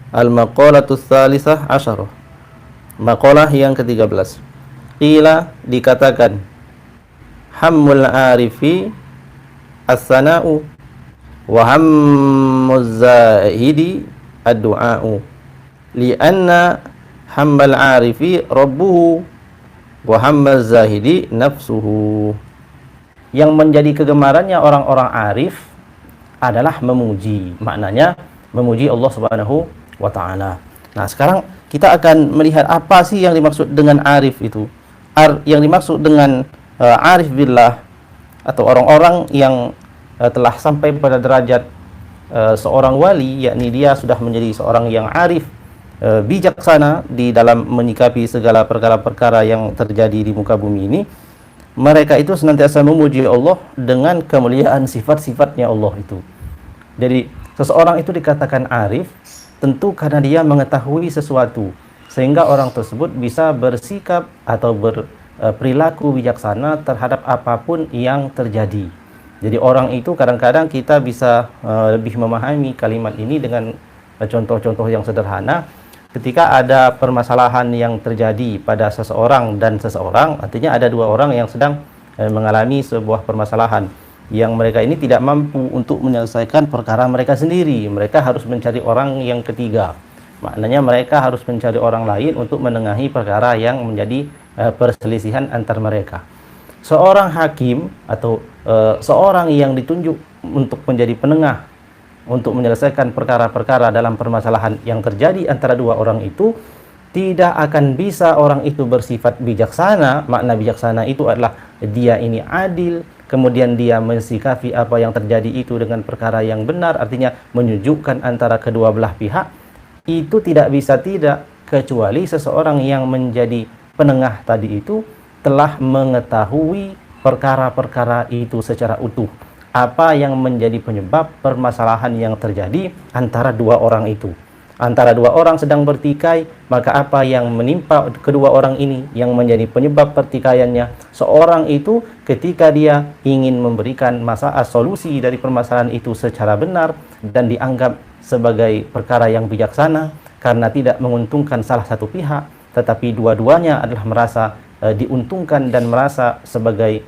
Al-maqalatu tsalisah asyarah. Maqalah yang ke-13. Qila, dikatakan, hammul arifi as-sana'u wa hammuz zahidi ad-du'a'u. Li'anna hammal arifi rabbuhu wa hammaz zahidi nafsuhu. Yang menjadi kegemarannya orang-orang arif adalah memuji. Maknanya memuji Allah Subhanahu wa ta'ala. Nah, sekarang kita akan melihat apa sih yang dimaksud dengan arif itu. Yang dimaksud dengan arif billah atau orang-orang yang telah sampai pada derajat seorang wali, yakni dia sudah menjadi seorang yang arif, bijaksana di dalam menyikapi segala perkara-perkara yang terjadi di muka bumi ini. Mereka itu senantiasa memuji Allah dengan kemuliaan sifat-sifatnya Allah itu. Jadi seseorang itu dikatakan arif tentu karena dia mengetahui sesuatu, sehingga orang tersebut bisa bersikap atau berperilaku bijaksana terhadap apapun yang terjadi. Jadi orang itu kadang-kadang kita bisa lebih memahami kalimat ini dengan contoh-contoh yang sederhana. Ketika ada permasalahan yang terjadi pada seseorang dan seseorang, artinya ada dua orang yang sedang mengalami sebuah permasalahan yang mereka ini tidak mampu untuk menyelesaikan perkara mereka sendiri. Mereka harus mencari orang yang ketiga. Maknanya mereka harus mencari orang lain untuk menengahi perkara yang menjadi perselisihan antar mereka. Seorang hakim atau seorang yang ditunjuk untuk menjadi penengah untuk menyelesaikan perkara-perkara dalam permasalahan yang terjadi antara dua orang itu, tidak akan bisa orang itu bersifat bijaksana. Makna bijaksana itu adalah dia ini adil, kemudian dia mensikapi apa yang terjadi itu dengan perkara yang benar, artinya menyejukkan antara kedua belah pihak. Itu tidak bisa tidak kecuali seseorang yang menjadi penengah tadi itu telah mengetahui perkara-perkara itu secara utuh. Apa yang menjadi penyebab permasalahan yang terjadi antara dua orang itu. Antara dua orang sedang bertikai, maka apa yang menimpa kedua orang ini yang menjadi penyebab pertikaiannya. Seorang itu ketika dia ingin memberikan solusi dari permasalahan itu secara benar dan dianggap sebagai perkara yang bijaksana karena tidak menguntungkan salah satu pihak, tetapi dua-duanya adalah merasa diuntungkan dan merasa sebagai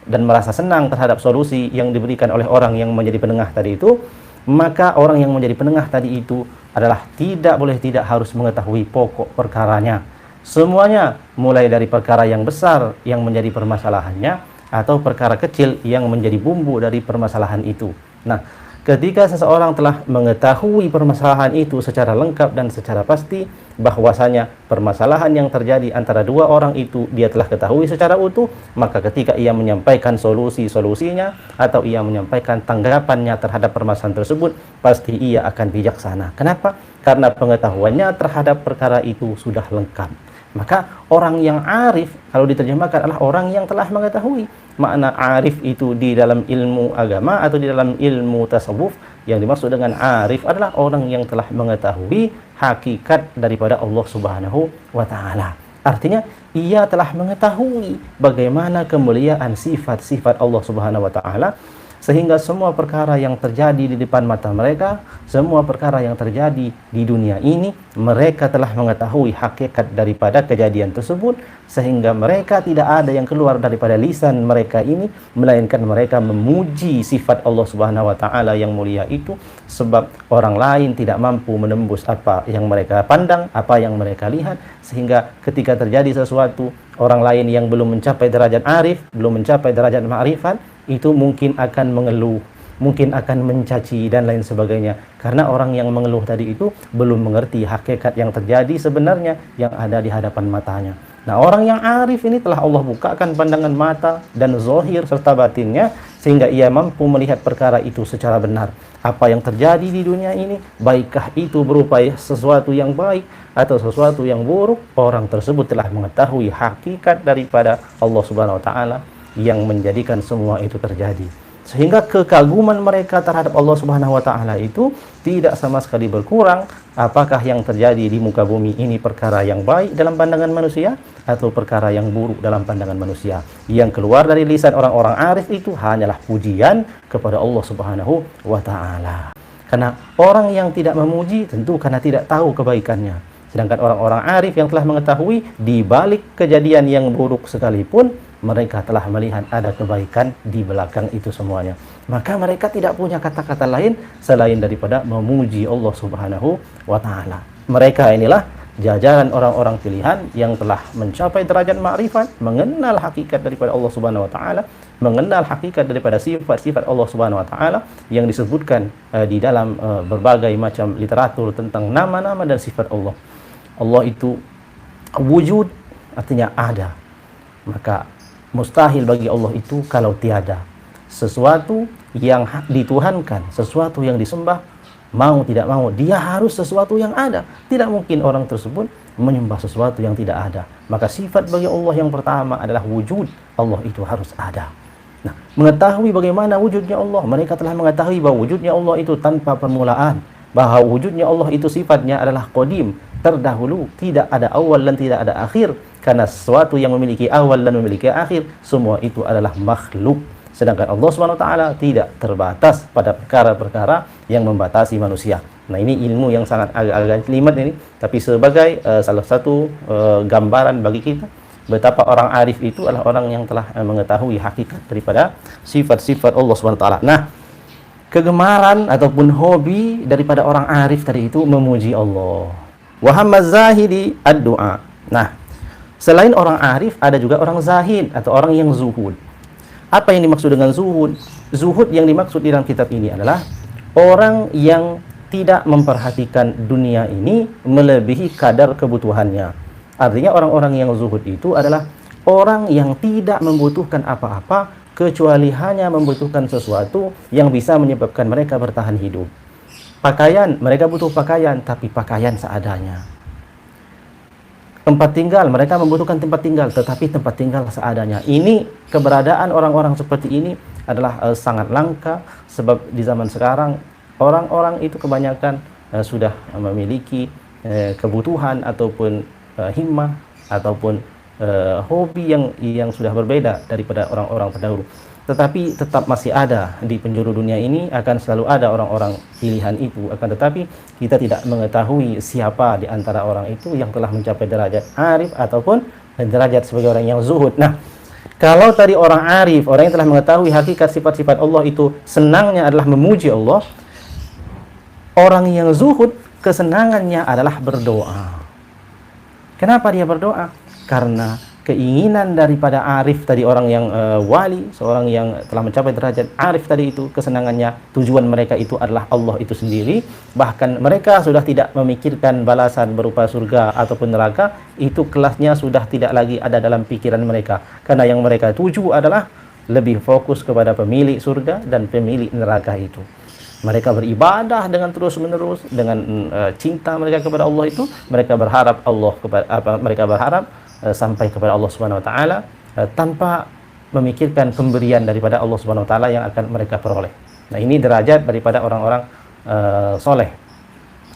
dan merasa senang terhadap solusi yang diberikan oleh orang yang menjadi penengah tadi itu, maka orang yang menjadi penengah tadi itu adalah tidak harus mengetahui pokok perkaranya. Semuanya, mulai dari perkara yang besar yang menjadi permasalahannya atau perkara kecil yang menjadi bumbu dari permasalahan itu. Nah, ketika seseorang telah mengetahui permasalahan itu secara lengkap dan secara pasti, bahwasanya permasalahan yang terjadi antara dua orang itu dia telah ketahui secara utuh, maka ketika ia menyampaikan solusinya atau ia menyampaikan tanggapannya terhadap permasalahan tersebut, pasti ia akan bijaksana. Kenapa? Karena pengetahuannya terhadap perkara itu sudah lengkap. Maka orang yang arif, kalau diterjemahkan, adalah orang yang telah mengetahui. Makna arif itu di dalam ilmu agama atau di dalam ilmu tasawuf, yang dimaksud dengan arif adalah orang yang telah mengetahui hakikat daripada Allah Subhanahu wa ta'ala. Artinya ia telah mengetahui bagaimana kemuliaan sifat-sifat Allah Subhanahu wa ta'ala, sehingga semua perkara yang terjadi di depan mata mereka, semua perkara yang terjadi di dunia ini, mereka telah mengetahui hakikat daripada kejadian tersebut, sehingga mereka tidak ada yang keluar daripada lisan mereka ini, melainkan mereka memuji sifat Allah Subhanahu wa ta'ala yang mulia itu, sebab orang lain tidak mampu menembus apa yang mereka pandang, apa yang mereka lihat, sehingga ketika terjadi sesuatu, orang lain yang belum mencapai derajat arif, belum mencapai derajat ma'rifat, itu mungkin akan mengeluh, mungkin akan mencaci dan lain sebagainya, karena orang yang mengeluh tadi itu belum mengerti hakikat yang terjadi sebenarnya yang ada di hadapan matanya. Nah, orang yang arif ini telah Allah bukakan pandangan mata dan zahir serta batinnya, sehingga ia mampu melihat perkara itu secara benar. Apa yang terjadi di dunia ini, baikkah itu berupa sesuatu yang baik atau sesuatu yang buruk, orang tersebut telah mengetahui hakikat daripada Allah Subhanahu wa ta'ala yang menjadikan semua itu terjadi. Sehingga kekaguman mereka terhadap Allah Subhanahu wa ta'ala itu tidak sama sekali berkurang. Apakah yang terjadi di muka bumi ini perkara yang baik dalam pandangan manusia atau perkara yang buruk dalam pandangan manusia. Yang keluar dari lisan orang-orang arif itu hanyalah pujian kepada Allah Subhanahu wa ta'ala. Karena orang yang tidak memuji tentu karena tidak tahu kebaikannya. Sedangkan orang-orang arif yang telah mengetahui di balik kejadian yang buruk sekalipun, mereka telah melihat ada kebaikan di belakang itu semuanya. Maka mereka tidak punya kata-kata lain selain daripada memuji Allah Subhanahu wa taala. Mereka inilah jajaran orang-orang pilihan yang telah mencapai derajat ma'rifat, mengenal hakikat daripada Allah Subhanahu wa taala, mengenal hakikat daripada sifat-sifat Allah Subhanahu wa taala yang disebutkan di dalam berbagai macam literatur tentang nama-nama dan sifat Allah. Allah itu wujud, artinya ada. Maka mustahil bagi Allah itu kalau tiada. Sesuatu yang dituhankan, sesuatu yang disembah, mau tidak mau dia harus sesuatu yang ada. Tidak mungkin orang tersebut menyembah sesuatu yang tidak ada. Maka sifat bagi Allah yang pertama adalah wujud. Allah itu harus ada. Nah, mengetahui bagaimana wujudnya Allah, mereka telah mengetahui bahwa wujudnya Allah itu tanpa permulaan, bahwa wujudnya Allah itu sifatnya adalah qadim, terdahulu, tidak ada awal dan tidak ada akhir. Karena sesuatu yang memiliki awal dan memiliki akhir, semua itu adalah makhluk. Sedangkan Allah SWT tidak terbatas pada perkara-perkara yang membatasi manusia. Nah, ini ilmu yang sangat agak-agak jelimet ini, tapi sebagai salah satu gambaran bagi kita betapa orang arif itu adalah orang yang telah mengetahui hakikat daripada sifat-sifat Allah SWT. Nah, kegemaran ataupun hobi daripada orang arif tadi itu memuji Allah. Wa hammaz zahidi ad-du'a. Nah, selain orang arif ada juga orang zahid atau orang yang zuhud. Apa yang dimaksud dengan zuhud? Zuhud yang dimaksud di dalam kitab ini adalah orang yang tidak memperhatikan dunia ini melebihi kadar kebutuhannya. Artinya orang-orang yang zuhud itu adalah orang yang tidak membutuhkan apa-apa kecuali hanya membutuhkan sesuatu yang bisa menyebabkan mereka bertahan hidup. Pakaian, mereka butuh pakaian, tapi pakaian seadanya. Tempat tinggal, mereka membutuhkan tempat tinggal, tetapi tempat tinggal seadanya. Ini keberadaan orang-orang seperti ini adalah sangat langka, sebab di zaman sekarang orang-orang itu kebanyakan sudah memiliki kebutuhan ataupun himmah ataupun hobi yang sudah berbeda daripada orang-orang terdahulu. Tetapi tetap masih ada di penjuru dunia ini, akan selalu ada orang-orang pilihan itu. Akan tetapi kita tidak mengetahui siapa di antara orang itu yang telah mencapai derajat arif ataupun derajat sebagai orang yang zuhud. Nah, kalau tadi orang arif, orang yang telah mengetahui hakikat sifat-sifat Allah itu senangnya adalah memuji Allah, orang yang zuhud kesenangannya adalah berdoa. Kenapa dia berdoa? Karena keinginan daripada arif tadi, orang yang wali, seorang yang telah mencapai derajat arif tadi itu, kesenangannya, tujuan mereka itu adalah Allah itu sendiri. Bahkan mereka sudah tidak memikirkan balasan berupa surga ataupun neraka, itu kelasnya sudah tidak lagi ada dalam pikiran mereka. Karena yang mereka tuju adalah lebih fokus kepada pemilik surga dan pemilik neraka itu. Mereka beribadah dengan terus-menerus, dengan cinta mereka kepada Allah itu, mereka berharap mereka berharap sampai kepada Allah Subhanahu wa taala tanpa memikirkan pemberian daripada Allah Subhanahu wa taala yang akan mereka peroleh. Nah, ini derajat daripada orang-orang soleh.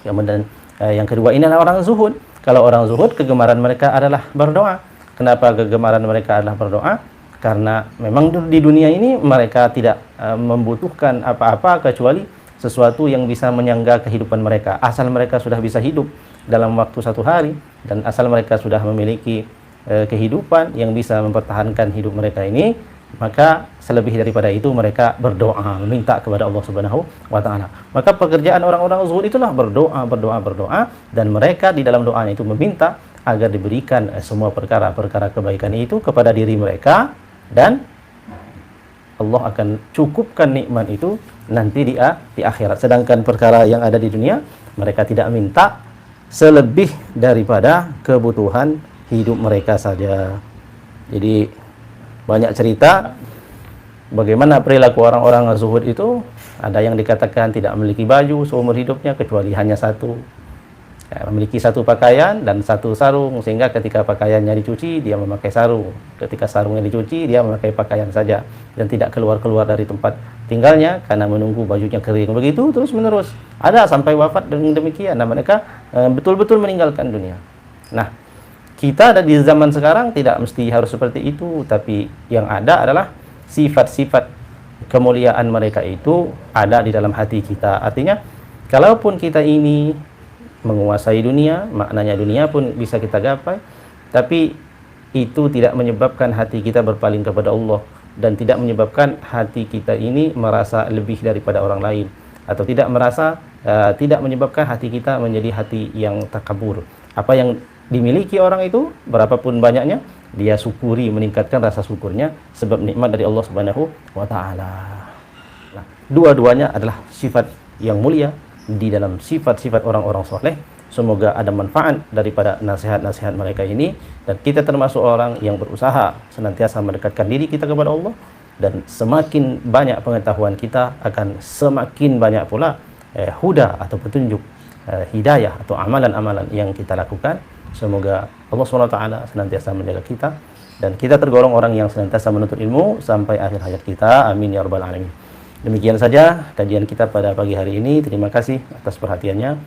Kemudian yang kedua ini adalah orang zuhud. Kalau orang zuhud, kegemaran mereka adalah berdoa. Kenapa kegemaran mereka adalah berdoa? Karena memang di dunia ini mereka tidak membutuhkan apa-apa kecuali sesuatu yang bisa menyangga kehidupan mereka. Asal mereka sudah bisa hidup dalam waktu satu hari, dan asal mereka sudah memiliki kehidupan yang bisa mempertahankan hidup mereka ini, maka selebih daripada itu mereka berdoa, meminta kepada Allah Subhanahu wa taala. Maka pekerjaan orang-orang zuhud itulah berdoa, dan mereka di dalam doanya itu meminta agar diberikan semua perkara-perkara kebaikan itu kepada diri mereka, dan Allah akan cukupkan nikmat itu nanti di akhirat. Sedangkan perkara yang ada di dunia, mereka tidak minta selebih daripada kebutuhan hidup mereka saja. Jadi banyak cerita bagaimana perilaku orang-orang zuhud itu. Ada yang dikatakan tidak memiliki baju seumur hidupnya kecuali hanya satu, memiliki satu pakaian dan satu sarung, sehingga ketika pakaiannya dicuci dia memakai sarung, ketika sarungnya dicuci dia memakai pakaian saja, dan tidak keluar-keluar dari tempat tinggalnya karena menunggu bajunya kering. Begitu terus menerus, ada sampai wafat dengan demikian. Nah, mereka betul-betul meninggalkan dunia. Nah, kita ada di zaman sekarang tidak mesti harus seperti itu, tapi yang ada adalah sifat-sifat kemuliaan mereka itu ada di dalam hati kita. Artinya Kalaupun kita ini menguasai dunia, maknanya dunia pun bisa kita gapai, tapi itu tidak menyebabkan hati kita berpaling kepada Allah, dan tidak menyebabkan hati kita ini merasa lebih daripada orang lain, atau tidak menyebabkan hati kita menjadi hati yang takabur. Apa yang dimiliki orang itu, berapapun banyaknya, dia syukuri, meningkatkan rasa syukurnya sebab nikmat dari Allah Subhanahu wa taala. Nah, dua-duanya adalah sifat yang mulia di dalam sifat-sifat orang-orang soleh. Semoga ada manfaat daripada nasihat-nasihat mereka ini, dan kita termasuk orang yang berusaha senantiasa mendekatkan diri kita kepada Allah, dan semakin banyak pengetahuan kita akan semakin banyak pula huda atau petunjuk, hidayah atau amalan-amalan yang kita lakukan. Semoga Allah SWT senantiasa menjaga kita, dan kita tergolong orang yang senantiasa menuntut ilmu sampai akhir hayat kita. Amin ya rabbal alamin. Demikian saja kajian kita pada pagi hari ini. Terima kasih atas perhatiannya.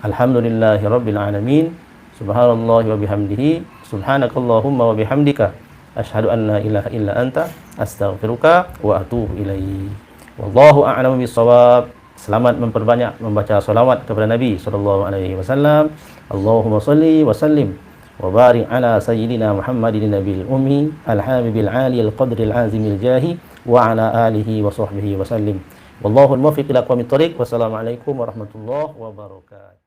Alhamdulillahirabbil alamin. Subhanallah wa bihamdihi, subhanakallahumma wa bihamdika, asyhadu an la ilaha illa anta, astaghfiruka wa atubu ilaik. Wallahu a'lamu bissawab. Selamat memperbanyak membaca salawat kepada Nabi sallallahu alaihi wasallam. Allahumma shalli wa sallim wa barik ala sayyidina Muhammadin nabiyil ummi al-habibil ali al-qadri al-azimil jahi wa ala alihi wa sahbihi wa sallim. Wallahu al-muwaffiq ila aqwamit thoriq. Wassalamualaikum warahmatullahi wabarakatuh.